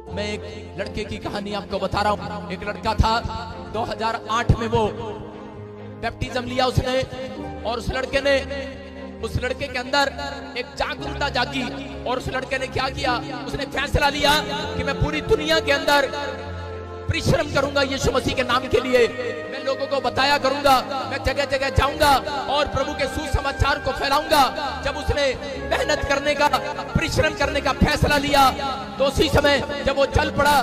मैं एक लड़के की कहानी आपको बता रहा हूँ। एक लड़का था, 2008 में वो बैप्टिज्म लिया उसने, और उस लड़के के अंदर एक जागरूकता जागी, और उस लड़के ने क्या किया, उसने फैसला लिया कि मैं पूरी दुनिया के अंदर परिश्रम करूंगा यीशु मसीह के नाम के लिए। मैं लोगों को बताया करूंगा, मैं जगह जगह जाऊंगा और प्रभु के सुसमाचार को फैलाऊंगा। जब उसने मेहनत करने का, परिश्रम करने का फैसला लिया, तो उसी समय जब वो चल पड़ा,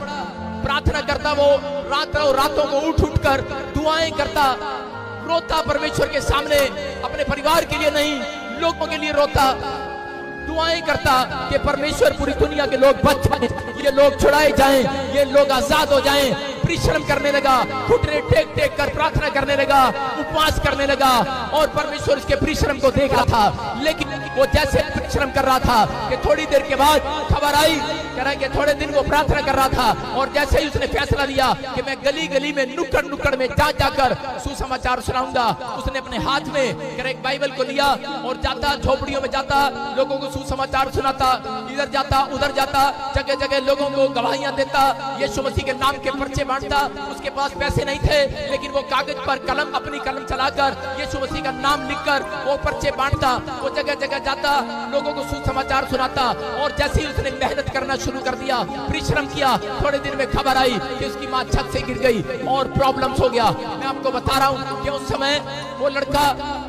प्रार्थना करता, वो रातों को उठ कर दुआएं करता, रोता परमेश्वर के सामने, अपने परिवार के लिए नहीं, लोगों के लिए रोता, दुआएं करता कि परमेश्वर पूरी दुनिया के लोग बच जाएं, ये लोग छुड़ाए जाएं, ये लोग आजाद हो जाएं। परिश्रम करने लगा, घुटने टेक टेक कर प्रार्थना करने लगा, उपवास करने लगा, और परमेश्वर उसके परिश्रम को देख रहा था। लेकिन वो जैसे परिश्रम कर रहा था कि थोड़ी देर के बाद खबर आई, कह रहा है कि थोड़े दिन वो प्रार्थना कर रहा था, और जैसे ही उसने फैसला लिया कि मैं गली गली में, नुक्कड़ नुक्कड़ में जा जाकर सुसमाचार सुनाऊंगा, उसने अपने हाथ में कह रहा एक बाइबल को लिया और जाता, झोपड़ियों में जाता, लोगों को सुसमाचार सुनाता, इधर जाता उधर जाता, जगह जगह लोगों को गवाहियां देता, यीशु मसीह के नाम के पर्चे बांटता। उसके पास पैसे नहीं थे, लेकिन वो कागज पर अपनी कलम चलाकर यीशु मसीह का नाम लिखकर वो पर्चे बांटता, वो जगह जगह जाता, लोगों को सुसमाचार सुनाता। और जैसे ही उसने मेहनत करना शुरू कर दिया, परिश्रम किया, थोड़े दिन में खबर आई कि उसकी माँ छत से गिर गई और प्रॉब्लम्स हो गया। मैं आपको बता रहा हूँ कि उस समय वो लड़का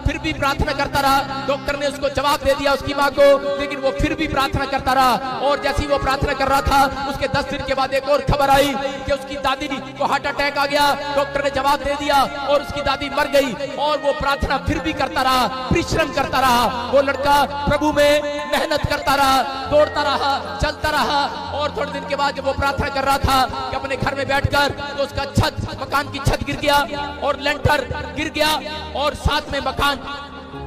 फिर भी प्रार्थना करता रहा। डॉक्टर ने उसको जवाब दे दिया उसकी माँ को, लेकिन वो फिर भी प्रार्थना करता रहा। और जैसे ही वो प्रार्थना कर रहा था, उसके 10 दिन के बाद एक और खबर आई कि उसकी दादी को हार्ट अटैक आ गया। डॉक्टर ने जवाब दे दिया और उसकी दादी मर गई। और वो प्रार्थना फिर भी करता रहा, परिश्रम करता रहा। वो लड़का प्रभु में मेहनत करता रहा, दौड़ता रहा, चलता रहा। और थोड़े दिन के बाद जब वो प्रार्थना कर रहा था कि अपने घर में बैठकर, तो उसका मकान की छत गिर गया और लेंटर गिर गया, और साथ में मकान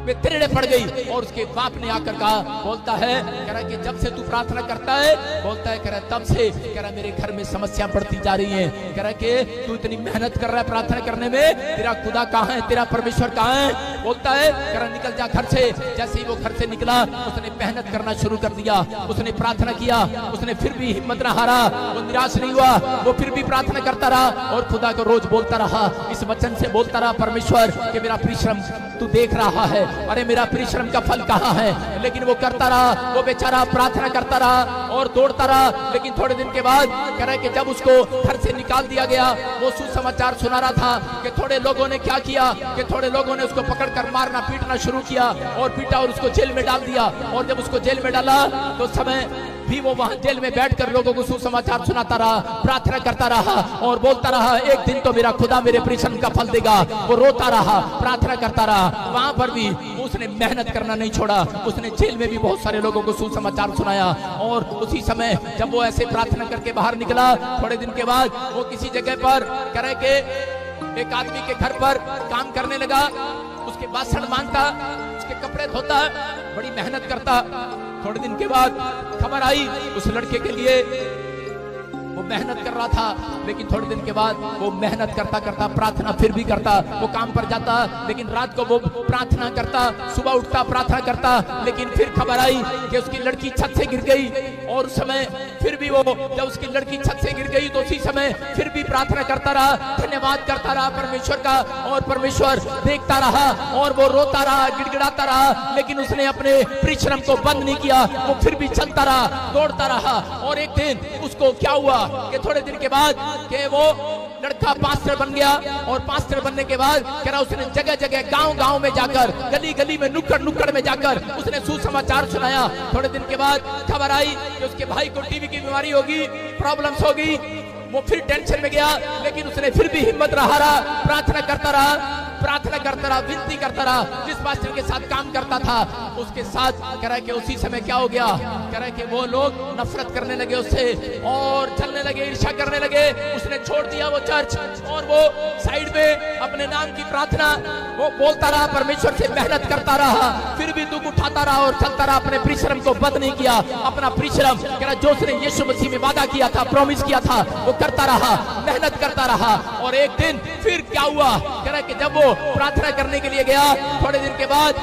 में तिरड़े पड़ गई। और उसके बाप ने आकर कहा, बोलता है, कह रहा है कि जब से तू प्रार्थना करता है, बोलता है, कह रहा है तब से, कह रहा है मेरे घर में समस्या बढ़ती जा रही है। कह रहा है कि तू इतनी मेहनत कर रहा है प्रार्थना करने में, तेरा खुदा कहाँ है, तेरा परमेश्वर कहाँ है? बोलता है, कह रहा निकल जा घर से। जैसे ही वो घर से निकला, उसने मेहनत करना शुरू कर दिया, उसने प्रार्थना किया, उसने फिर भी हिम्मत न हारा, वो निराश नहीं हुआ, वो फिर भी प्रार्थना करता रहा और खुदा को रोज बोलता रहा, इस वचन से बोलता रहा, परमेश्वर कि मेरा परिश्रम तू देख रहा है, अरे मेरा परिश्रम का फल कहाँ है? लेकिन वो करता रहा, वो बेचारा प्रार्थना करता रहा और दौड़ता रहा। लेकिन थोड़े दिन के बाद कह रहा है कि जब उसको घर से निकाल दिया गया, वो सुसमाचार सुना रहा था कि थोड़े लोगों ने क्या किया, कि थोड़े लोगों ने उसको पकड़कर मारना पीटना शुरू किया, और पीटा और उसको जेल में डाल दिया। और जब उसको जेल में डाला, तो समय भी वो वहां जेल में बैठकर लोगों को सुसमाचार सुनाता रहा, प्रार्थना करता रहा और बोलता रहा, एक दिन तो मेरा खुदा मेरे परिश्रम का फल देगा। वो रोता रहा, प्रार्थना करता रहा। वहां पर भी उसने मेहनत करना नहीं छोड़ा। उसने जेल में भी बहुत सारे लोगों को सुसमाचार सुनाया। और उसी समय जब वो ऐसे प्रार्थना करके बाहर निकला, थोड़े दिन के बाद वो किसी जगह पर कह रहे कि एक आदमी के घर पर काम करने लगा, उसके बासन मांगता, उसके कपड़े धोता, बड़ी मेहनत करता। थोड़े दिन के बाद खबर आई उस लड़के के लिए, वो मेहनत कर रहा था, लेकिन थोड़े दिन के बाद वो मेहनत करता करता प्रार्थना फिर भी करता, वो काम पर जाता, लेकिन रात को वो प्रार्थना करता, सुबह उठता प्रार्थना करता। लेकिन फिर खबर आई कि उसकी लड़की छत से गिर गई। और उस समय फिर भी वो, जब उसकी लड़की छत से गिर गई, तो उसी समय फिर भी प्रार्थना करता रहा, धन्यवाद करता रहा परमेश्वर का, और परमेश्वर देखता रहा और वो रोता रहा, गिड़गिड़ाता रहा। लेकिन उसने अपने परिश्रम को बंद नहीं किया, वो फिर भी चलता रहा, दौड़ता रहा। और एक दिन उसको क्या हुआ कि थोड़े दिन के बाद कि वो लड़का पास्टर बन गया। और पास्टर बनने के बाद कह रहा उसने जगह जगह, गांव गांव में जाकर, गली गली में, नुक्कड़ नुक्कड़ में जाकर उसने सुसमाचार सुनाया। थोड़े दिन के बाद खबर आई कि उसके भाई को टीबी की बीमारी होगी, प्रॉब्लम्स होगी। वो फिर टेंशन में गया, लेकिन उसने फिर भी हिम्मत न हारा, प्रार्थना करता रहा, विनती करता रहा। जिस पास्टर के साथ काम करता था, उसके साथ कह रहा है कि उसी समय क्या हो गया, कह रहा है कि वो लोग नफरत करने लगे उससे और चलने लगे, ईर्ष्या करने लगे। उसने छोड़ दिया वो चर्च, और वो साइड में अपने नाम की प्रार्थना वो बोलता रहा, परमेश्वर से मेहनत करता रहा, फिर भी दुख उठाता रहा और चलता रहा। अपने परिश्रम को बंद नहीं किया, अपना परिश्रम कह रहा जो उसने यीशु मसीह में वादा किया था, प्रॉमिस किया था, वो करता रहा, मेहनत करता रहा। और एक दिन फिर क्या हुआ, कह रहा कि जब वो प्रार्थना करने के लिए गया, थोड़े दिन के बाद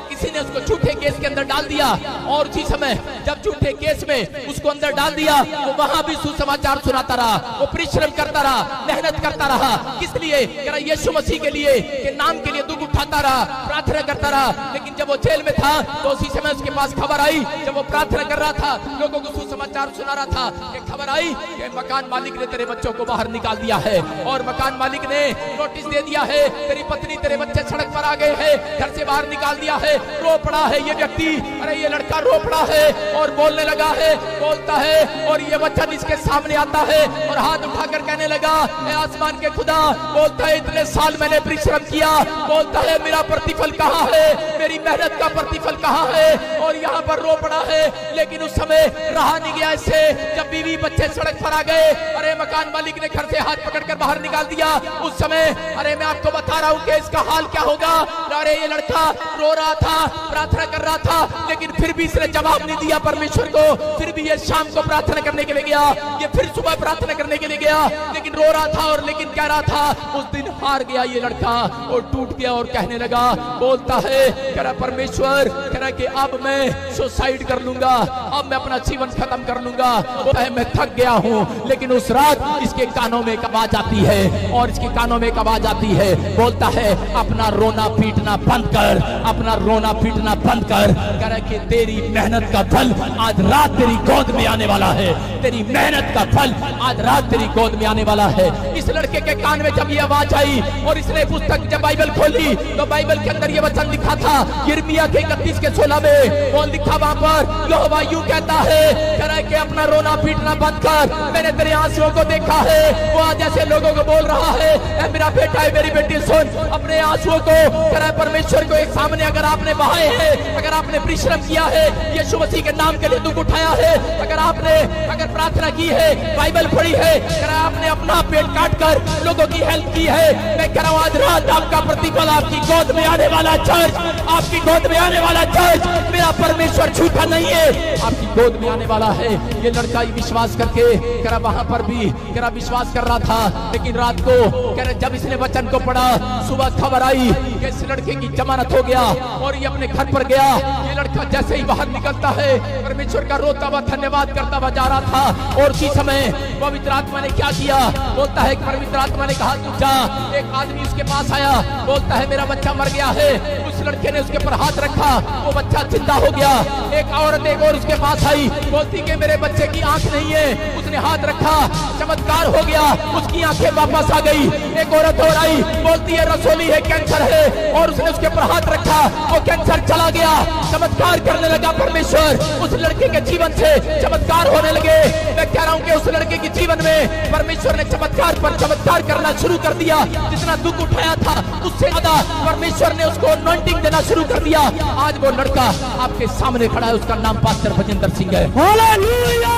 किसी ने उसको झूठे केस के अंदर डाल दिया और उसी समय जब झूठे केस में उसको अंदर डाल दिया वो वहां भी सुसमाचार सुनाता रहा, वो परिश्रम करता रहा, मेहनत करता रहा। किस लिए? यीशु मसीह के लिए, के नाम के लिए दुख उठाता रहा, प्रार्थना करता रहा। लेकिन जब वो जेल में था तो उसी समय उसके पास खबर आई, जब वो प्रार्थना कर रहा था, लोगों को सुसमाचार सुना रहा था, कि खबर आई कि मकान मालिक ने तेरे बच्चों को बाहर निकाल दिया है और मकान मालिक ने नोटिस दे दिया है, तेरी पत्नी तेरे बच्चे सड़क पर आ गए हैं, घर से बाहर निकाल दिया है। रो पड़ा है ये व्यक्ति, अरे ये लड़का रो पड़ा है और बोलने लगा है, बोलता है और ये वचन इसके सामने आता है और हाथ उठाकर कहने लगा, ए आसमान के खुदा, बोलता है इतने साल मैंने परिश्रम किया, बोलता है मेरा प्रतिफल कहाँ है, मेरी मेहनत का प्रतिफल कहाँ है। और यहाँ पर रो पड़ा है। लेकिन उस समय रहा नहीं गया इससे, जब बीवी बच्चे सड़क पर आ गए, अरे मकान मालिक ने घर से हाथ पकड़कर बाहर निकाल दिया। उस समय अरे मैं आपको बता रहा हूँ कि इसका हाल क्या होगा। अरे ये लड़का रो रहा था, प्रार्थना कर रहा था, लेकिन फिर भी इसने जवाब नहीं दिया परमेश्वर को। फिर भी ये शाम को प्रार्थना करने के लिए गया, ये फिर सुबह प्रार्थना करने के लिए गया, लेकिन रो रहा था और लेकिन कह रहा था, उस दिन हार गया ये लड़का और टूट गया और कहने लगा, बोलता है कह रहा परमेश्वर, कह रहा कि अब मैं सुसाइड कर लूंगा, अब मैं अपना जीवन खत्म कर लूंगा, बोलता है मैं थक गया हूँ। लेकिन उस रात इसके कानों में एक आवाज आती है और इसके कानों में एक आवाज आती है, बोलता है अपना रोना पीटना बंद कर, अपना रोना पीटना बंद कर, कह रहा कि तेरी मेहनत का फल आज रात तेरी गोद में आने वाला है, तेरी मेहनत का फल आज रात तेरी गोद में आने वाला है। इस लड़के के कान में जब ये आवाज आई और इसने पुस्तक जब बाइबल खोली तो बाइबल के अंदर ये वचन लिखा था, यिर्मयाह के 31 के 16 में वो लिखा, वहां पर यहोवा यूं कहता है, कह रहा है कि अपना रोना पीटना बंद कर, मैंने तेरे आंसुओं को देखा है। वो आज ऐसे लोगों को बोल रहा है, ए मेरा बेटा है, मेरी बेटी सुन, अपने आंसुओं को, कह रहा है परमेश्वर को एक सामने अगर आपने बहाए हैं, अगर आपने परिश्रम किया है, यीशु मसीह के नाम के लिए दुख उठाया है, अगर प्रार्थना की है, बाइबल पढ़ी है, कह रहा है आपने अपना पेट काट कर लोगों की हेल्प की है, मैं कह रहा हूं आज रात आपका प्रतिफल आपकी गोद में आने वाला चर्च, आपकी गोद में आने वाला चर्च, मेरा परमेश्वर झूठा नहीं है, आपकी गोद में आने वाला है। ये लड़का ही विश्वास करके कह रहा वहां पर भी कह रहा विश्वास कर रहा था, लेकिन रात को कह रहा जब इसने वचन को पढ़ा, सुबह खबर आई कि इस लड़के की जमानत हो गया और ये अपने घर पर गया। ये लड़का जैसे ही बाहर निकलता है, परमेश्वर का रोता हुआ धन्यवाद करता हुआ जा रहा था और उसी समय पवित्र आत्मा ने क्या किया, बोलता है पवित्र आत्मा ने कहा तू जा। एक आदमी उसके पास आया, बोलता है मेरा बच्चा मर गया है। उस लड़के ने उसके ऊपर हाथ रखा, वो बच्चा जिंदा हो गया। एक औरत एक और उसके पास आई, बोलती कि मेरे बच्चे की आंख नहीं है, उसने हाथ रखा, चमत्कार हो गया, उसकी आंखें वापस आ गई। एक औरत और आई, बोलती है रसोली है, कैंसर है, और उसने उसके ऊपर हाथ रखा, वो कैंसर चला गया। चमत्कार करने लगा परमेश्वर, उस लड़के के जीवन से चमत्कार होने लगे। मैं कह रहा हूं कि उस लड़के के जीवन में परमेश्वर ने चमत्कार पर चमत्कार करना शुरू कर दिया। जितना दुख उठाया था उससे ज्यादा परमेश्वर ने उसको अनॉइंटिंग देना शुरू कर दिया। आज वो लड़का आपके सामने खड़ा है, उसका नाम पास्टर भजिंदर सिंह है। हालेलुया।